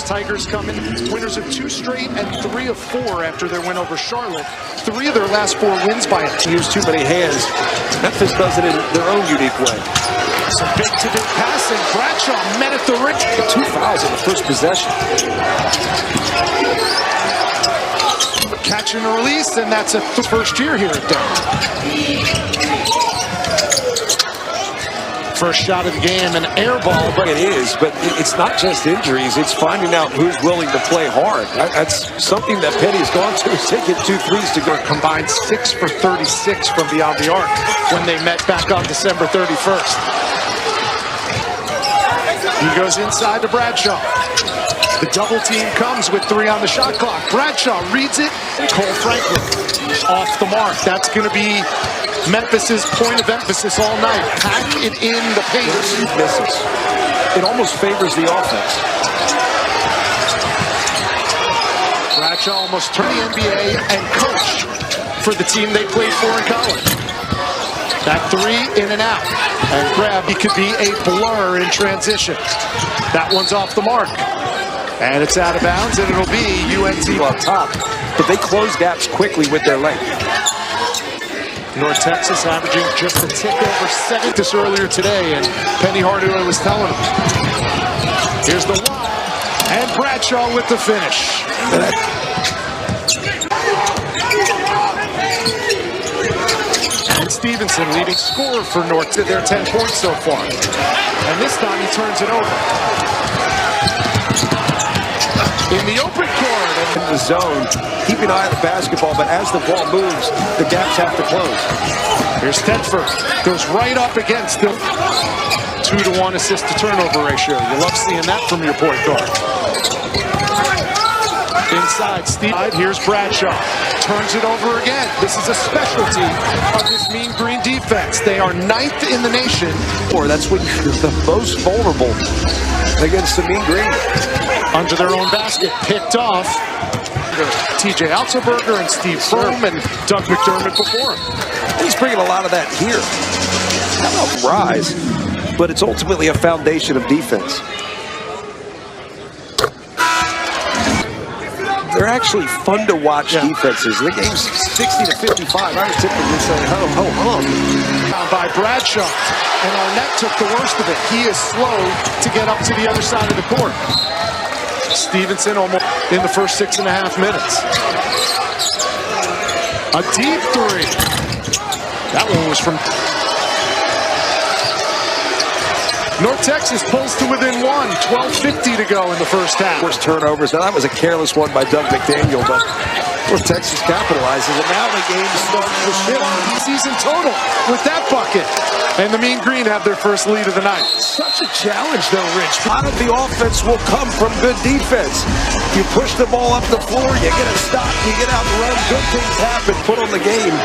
Tigers come in winners of 2 straight and 3 of 4 after their win over Charlotte. 3 of their last 4 wins by a use too many hands. Memphis does it in their own unique way. Some big-to-big passing. Bradshaw met at the rim. 2 fouls in the first possession. Catch and release, and that's a first year here at Denver. First shot of the game, an air ball. But it is, but it's not just injuries. It's finding out who's willing to play hard. That's something that Penny's gone to. He's taken 2 threes to go. Combined 6 for 36 from beyond the arc when they met back on December 31st. He goes inside to Bradshaw. The double team comes with 3 on the shot clock. Bradshaw reads it. Cole Franklin off the mark. That's going to be Memphis's point of emphasis all night. Pack it in the paint. Misses. It almost favors the offense. Bradshaw almost turned the NBA and coached for the team they played for in college. That 3 in and out. And grab, he could be a blur in transition. That one's off the mark. And it's out of bounds, and it'll be UNT on top. But they close gaps quickly with their length. North Texas averaging just a tick over 7 this earlier today, and Penny Hardaway was telling them. Here's the one, and Bradshaw with the finish. And Stevenson leading scorer for North to their 10 points so far. And this time he turns it over. In the open court. In the zone, keep an eye on the basketball, but as the ball moves, the gaps have to close. Here's Tedford. Goes right up against the 2-to-1 assist to turnover ratio. You love seeing that from your point guard. Inside, Steve. Here's Bradshaw. Turns it over again. This is a specialty of this Mean Green defense. They are 9th in the nation. Or that's when you're the most vulnerable against the Mean Green. Under their own basket, picked off. TJ Altenberger and Steve Fromm and Doug McDermott before him. He's bringing a lot of that here. How about rise? But it's ultimately a foundation of defense. They're actually fun to watch defenses. The game's 60-55. I would typically say, Down by Bradshaw. And Arnett took the worst of it. He is slow to get up to the other side of the court. Stevenson almost in the first 6.5 minutes. A deep 3. That one was from North Texas pulls to within 1. 12:50 to go in the first half. First turnovers. Now that was a careless one by Doug McDaniel, but North Texas capitalizes. And now the game starts to shift. Season total with that bucket. And the Mean Green have their first lead of the night. Such a challenge, though, Rich. A lot of the offense will come from good defense. You push the ball up the floor, you get a stop, you get out and run, good things happen. Put on the game.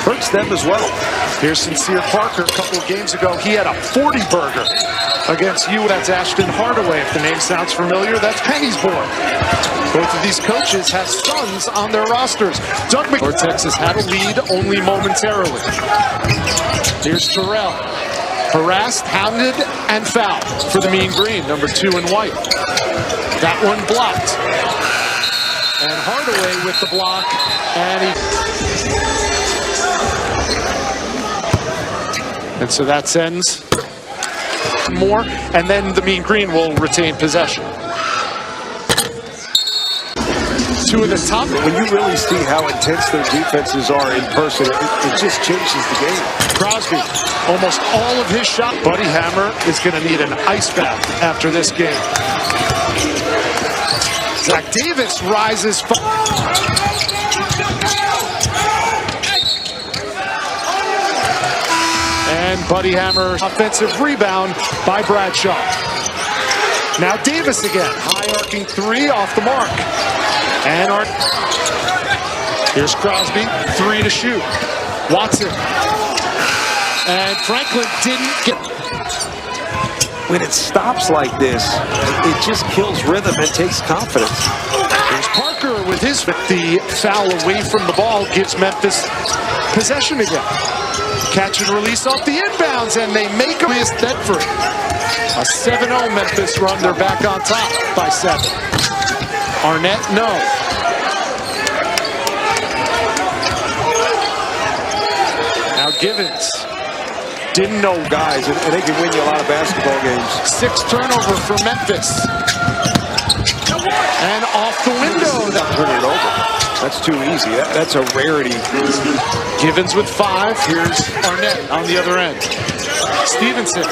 Hurts them as well. Here's Sincere Parker. A couple of games ago, he had a 40-burger against you. That's Ashton Hardaway. If the name sounds familiar, that's Penny's boy. Both of these coaches have sons on their rosters. Doug McDermott. Texas had a lead only momentarily. Here's Terrell. Harassed, hounded, and fouled for the Mean Green, number 2 in white. That one blocked. And Hardaway with the block, and so that sends more, and then the Mean Green will retain possession. 2 of the top. When you really see how intense their defenses are in person, it just changes the game. Crosby, almost all of his shot. Buddy Hammer is going to need an ice bath after this game. Zach Davis rises. And Buddy Hammer, offensive rebound by Bradshaw. Now Davis again, high arcing 3 off the mark. And here's Crosby, 3 to shoot. Watson. And Franklin didn't get. When it stops like this, it just kills rhythm and takes confidence. Here's Parker with his, but the foul away from the ball gives Memphis possession again. Catch and release off the inbounds, and they make a miss. Tedford. A 7-0 Memphis run. They're back on top by 7. Arnett, no. Now Givens. Didn't know. Guys, and they can win you a lot of basketball games. 6 turnover for Memphis. And off the window. Turn it over. That's too easy. That's a rarity. Givens with 5. Here's Arnett on the other end. Stevenson.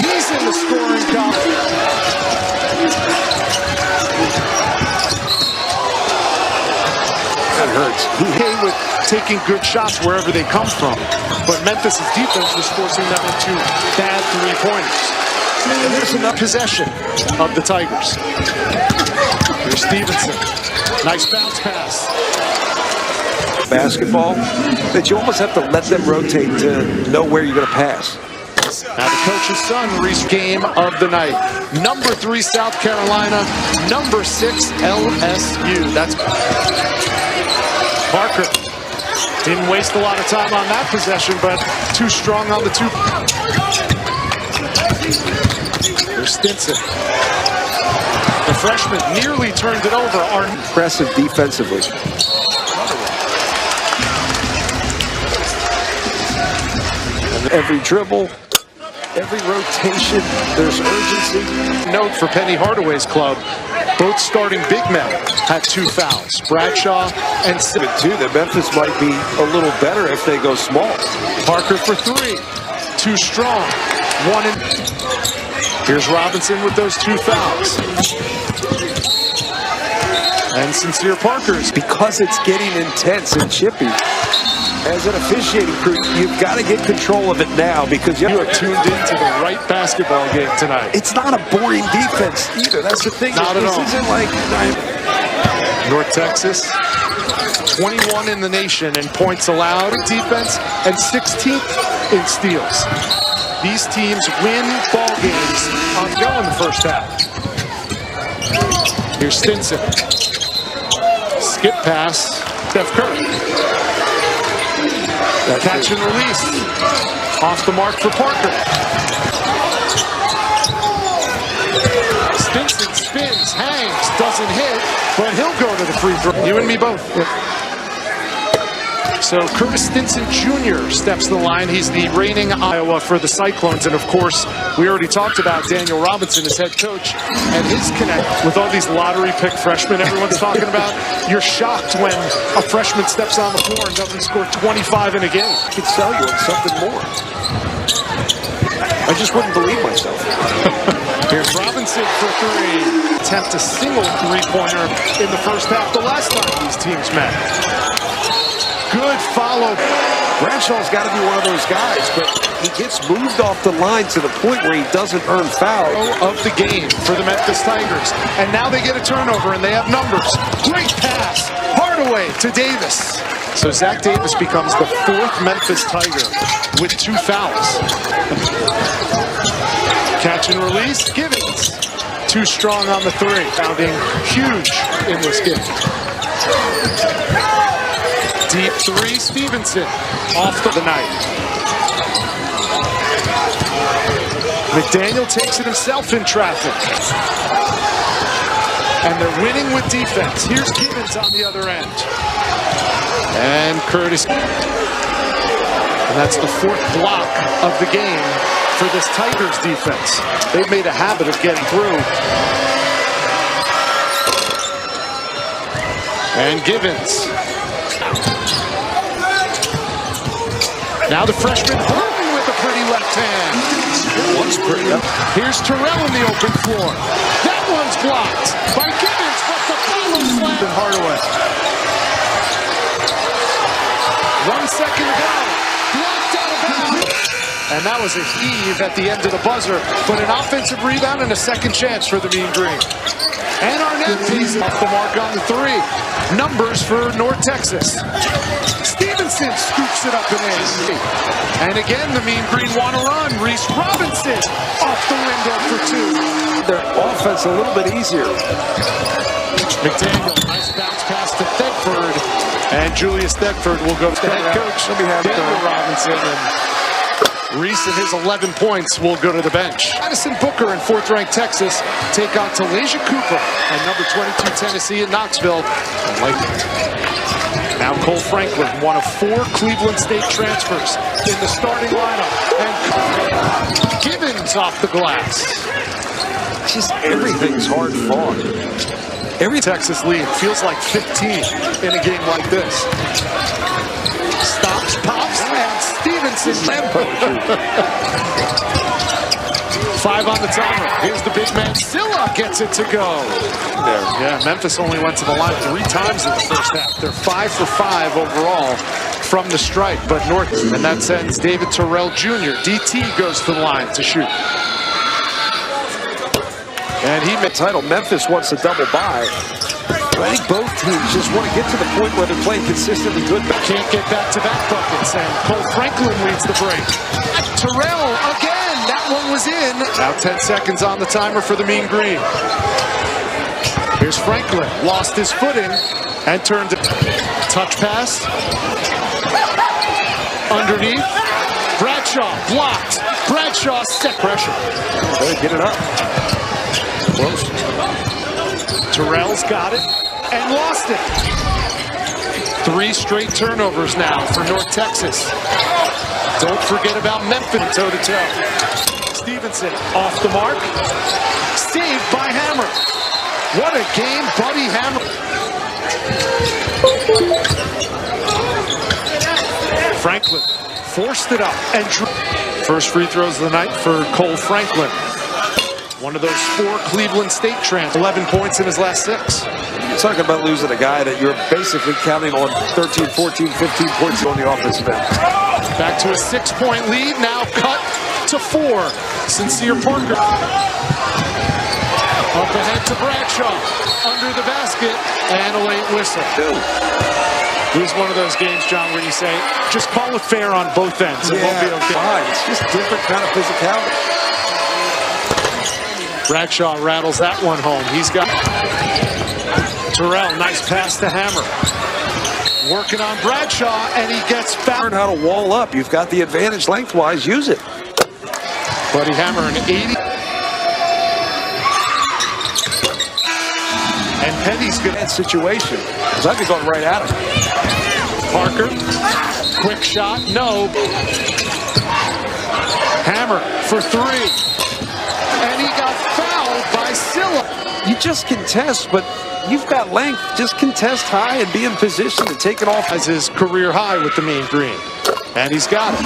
He's in the scoring column. That hurts. Okay with taking good shots wherever they come from, but Memphis' defense was forcing them into bad three-pointers. And there's enough possession of the Tigers. Here's Stevenson. Nice bounce pass. Basketball that you almost have to let them rotate to know where you're going to pass. Now the coach's son reached game of the night. Number 3 South Carolina, number 6 LSU. That's Parker. Didn't waste a lot of time on that possession, but too strong on the 2. There's Stinson. The freshman nearly turned it over. Impressive defensively. And every dribble, every rotation, there's urgency. Note for Penny Hardaway's club, both starting big men had 2 fouls. Bradshaw and Too, that Memphis might be a little better if they go small. Parker for 3. Too strong. 1 and here's Robinson with those 2 fouls. And Sincere Parker's. Because it's getting intense and chippy. As an officiating crew, you've got to get control of it now because you are tuned into the right basketball game tonight. It's not a boring defense either. That's the thing. Not at all. This isn't like North Texas, 21 in the nation in points allowed defense and 16th in steals. These teams win ball games on go in the first half. Here's Stinson. Skip pass, Steph Curry. Catch and release. Off the mark for Parker. Stinson spins, hangs, doesn't hit, but he'll go to the free throw. You and me both. So Curtis Stinson Jr. steps the line. He's the reigning Iowa for the Cyclones. And of course, we already talked about Daniel Robinson as head coach and his connect with all these lottery pick freshmen everyone's talking about. You're shocked when a freshman steps on the floor and doesn't score 25 in a game. I could sell you on something more. I just wouldn't believe myself. Here's Robinson for 3. Attempt a single three-pointer in the first half the last time these teams met. Good follow. Bradshaw's got to be one of those guys, but he gets moved off the line to the point where he doesn't earn foul. Of the game for the Memphis Tigers. And now they get a turnover and they have numbers. Great pass. Hardaway to Davis. So Zach Davis becomes the 4th Memphis Tiger with 2 fouls. Catch and release. Givens. Too strong on the 3. Sounding huge in this game. Deep 3, Stevenson, off the night. McDaniel takes it himself in traffic. And they're winning with defense. Here's Givens on the other end. And Curtis. And that's the 4th block of the game for this Tigers defense. They've made a habit of getting through. And Givens. Now the freshman Horton with a pretty left hand. One's pretty up. Here's Terrell in the open floor. That one's blocked by Givens, but the follow slam. And Hardaway. 1 second to go. Blocked out of bounds. And that was a heave at the end of the buzzer, but an offensive rebound and a second chance for the Mean Green. And Arnett pays off the mark on the 3. Numbers for North Texas. Stevenson scoops it up and in. And again, the Mean Green want to run. Reese Robinson off the window for 2. Their offense a little bit easier. McDaniel, nice bounce pass to Thedford. And Julius Thedford will go to the head coach. He'll be happy. Daniel Robinson. And Reese and his 11 points will go to the bench. Addison Booker and 4th-ranked Texas take on Talaysia Cooper and number 22 Tennessee in Knoxville. Now Cole Franklin, one of 4 Cleveland State transfers in the starting lineup. And Gibbons off the glass. Just everything's hard fought. Every Texas lead feels like 15 in a game like this. Stops, pops, and Stevenson. 5 on the timer. Here's the big man. Silla gets it to go. Yeah, Memphis only went to the line 3 times in the first half. They're 5 for 5 overall from the stripe. But North, and that sends David Terrell Jr. DT goes to the line to shoot. And he made title. Memphis wants a double bye. I think both teams just want to get to the point where they're playing consistently good. Can't get back-to-back buckets, and Cole Franklin leads the break. Terrell again, that one was in. Now 10 seconds on the timer for the Mean Green. Here's Franklin, lost his footing, and turned to touch pass. Underneath, Bradshaw blocked. Bradshaw set pressure. Better get it up. Close. Terrell's got it and lost it. 3 straight turnovers now for North Texas. Don't forget about Memphis toe-to-toe. Stevenson off the mark. Saved by Hammer. What a game, Buddy Hammer. Franklin forced it up and first free throws of the night for Cole Franklin. One of those 4 Cleveland State transfers. 11 points in his last 6. You're talking about losing a guy that you're basically counting on 13, 14, 15 points on the offensive end. Back to a 6-point lead, now cut to 4. Sincere Parker. Up ahead to Bradshaw. Under the basket, and a late whistle. This is one of those games, John, where you say, just call it fair on both ends. It won't be okay. Fine. It's just different kind of physicality. Bradshaw rattles that one home. He's got Terrell, nice pass to Hammer. Working on Bradshaw, and he gets fouled. Learn how to wall up. You've got the advantage lengthwise. Use it. Buddy Hammer, an 80. And Penny's good. That situation, because I'd be going right at him. Parker, quick shot, no. Hammer for 3. And he got fouled by Silla. You just contest, but you've got length. Just contest high and be in position to take it off. As his career high with the Mean Green. And he's got it.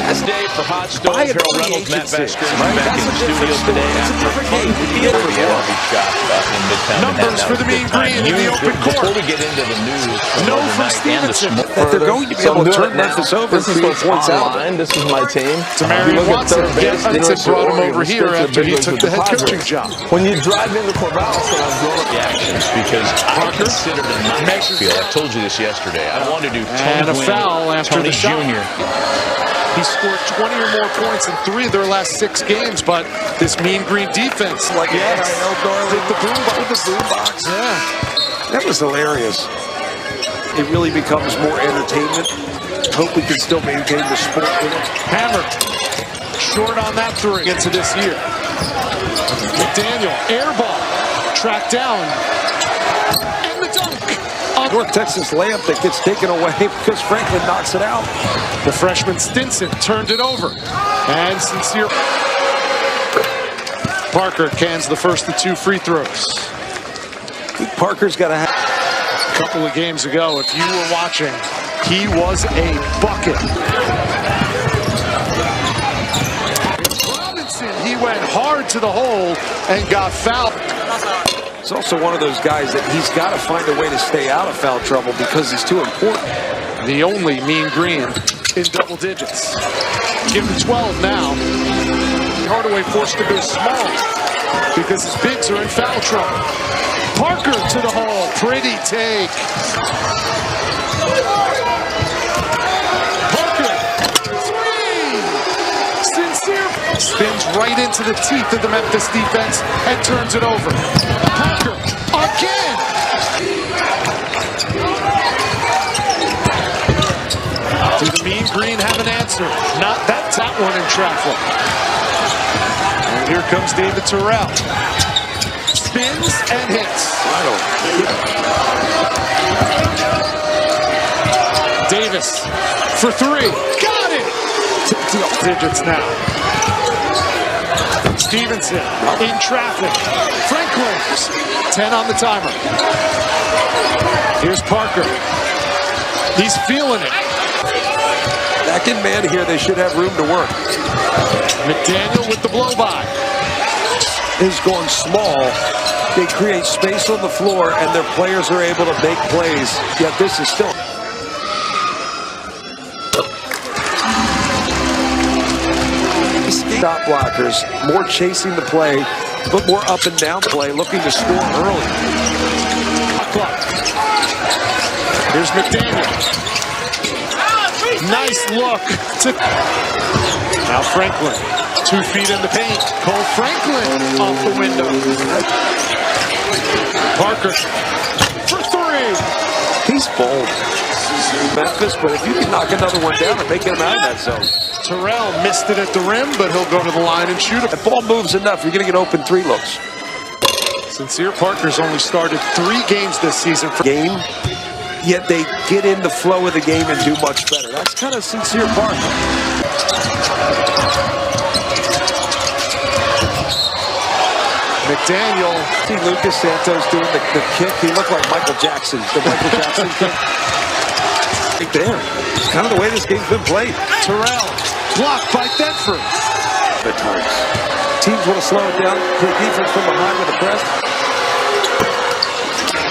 This day for Hot Stove, Harold Reynolds, Matt Vasquez, back in the studio today after a funky shot in Midtown. Numbers for the Mean Green in the open court. Before we get into the news, no for Stevenson. That they're going to be able to turn Memphis over and create points out. This is my team. Tamarion Watson brought him over here after he took the head coaching job. When you drive into Corvallis, and I'm going the actions because I considered it my backfield. I told you this yesterday. I wanted to do and a foul after Tony the shot. Jr. He scored 20 or more points in 3 of their last 6 games, but this Mean Green defense, Like hit the boombox. Yeah. That was hilarious. It really becomes more entertainment. Hope we can still maintain the sport with it. Hammer, short on that 3 into this year. McDaniel, air ball, tracked down, and the dunk. North Texas layup that gets taken away because Franklin knocks it out. The freshman Stinson turned it over. And Sincere Parker cans the first of 2 free throws. Parker's got to have. A couple of games ago, if you were watching, he was a bucket. Robinson, he went hard to the hole and got fouled. It's also one of those guys that he's got to find a way to stay out of foul trouble because he's too important. The only Mean Green in double digits. Give him 12 now. Hardaway forced to go small because his bigs are in foul trouble. Parker to the hole. Pretty take. Parker. 3. Sincere. Spins right into the teeth of the Memphis defense and turns it over. Parker again. Do the mean green have an answer? Not that one in traffic. And here comes David Terrell. Spins and hits. Davis for three. Got it! Digits now. Stevenson in traffic. Franklin, 10 on the timer. Here's Parker. He's feeling it. Back in man here, they should have room to work. McDaniel with the blow-by. Is going small. They create space on the floor, and their players are able to make plays. Yet this is still... Shot blockers, more chasing the play, but more up and down play, looking to score early. Here's McDaniel. Nice look. Now Franklin, 2 feet in the paint. Cole Franklin off the window. Parker for three. He's bold. Memphis, but if you can knock another one down and make him out of that zone. Terrell missed it at the rim, but he'll go to the line and shoot it. If ball moves enough, you're going to get open 3 looks. Sincere Parker's only started 3 games this season for game, yet they get in the flow of the game and do much better. That's kind of Sincere Parker. McDaniel. See Lucas Santos doing the kick. He looked like Michael Jackson. The Michael Jackson kick. Right there. It's kind of the way this game's been played. Terrell blocked by Thetford. At times. Teams want to slow it down. Play defense from behind with a press.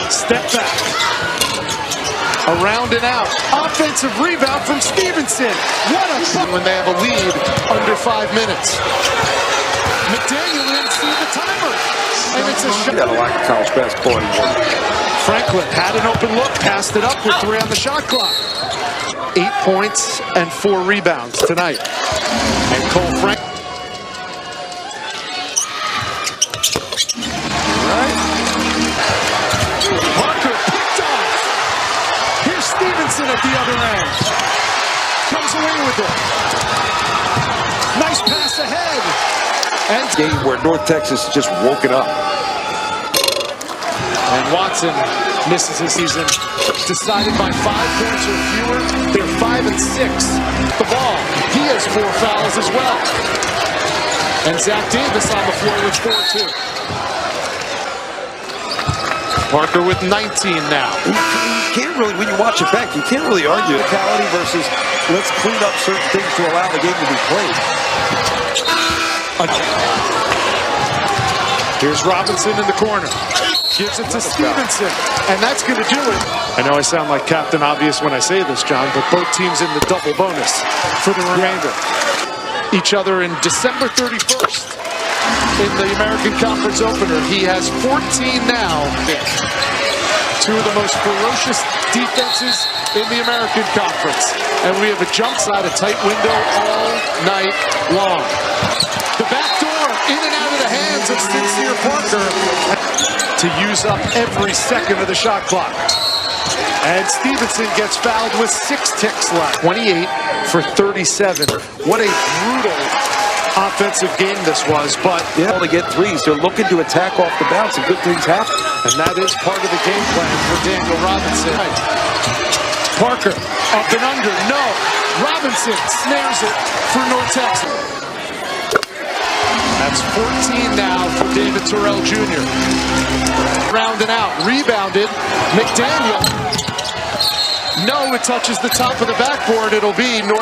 Step back. Around and out. Offensive rebound from Stevenson. What a when they have a lead under 5 minutes. McDaniel didn't see the timer. And it's a shot. You gotta like college basketball anymore. Franklin had an open look, passed it up with 3 on the shot clock. 8 points and 4 rebounds tonight. And Cole Franklin. Right. Parker picked off. Here's Stevenson at the other end. Comes away with it. Nice pass ahead. And game where North Texas just woken up. And Watson misses his season. Decided by 5 points or fewer. They're 5 and 6. The ball. He has 4 fouls as well. And Zach Davis on the floor with 4 too. Parker with 19 now. You can't really, when you watch it back, you can't really argue physicality versus let's clean up certain things to allow the game to be played. Here's Robinson in the corner. Gives it to Stevenson. And that's going to do it. I know I sound like Captain Obvious when I say this, John, but both teams in the double bonus for the remainder. Each other in December 31st. In the American Conference opener, he has 14 now. 2 of the most ferocious defenses in the American Conference. And we have a jump side, a tight window all night long. The back door in and out of the hands of Sincere Parker to use up every second of the shot clock. And Stevenson gets fouled with 6 ticks left. 28 for 37. What a brutal offensive game this was, but yeah, to get 3s. They're looking to attack off the bounce, and good things happen. And that is part of the game plan for Daniel Robinson. Parker up and under. No. Robinson snares it for North Texas. That's 14 now for David Terrell Jr. Round and out. Rebounded. McDaniel. No, it touches the top of the backboard. It'll be North.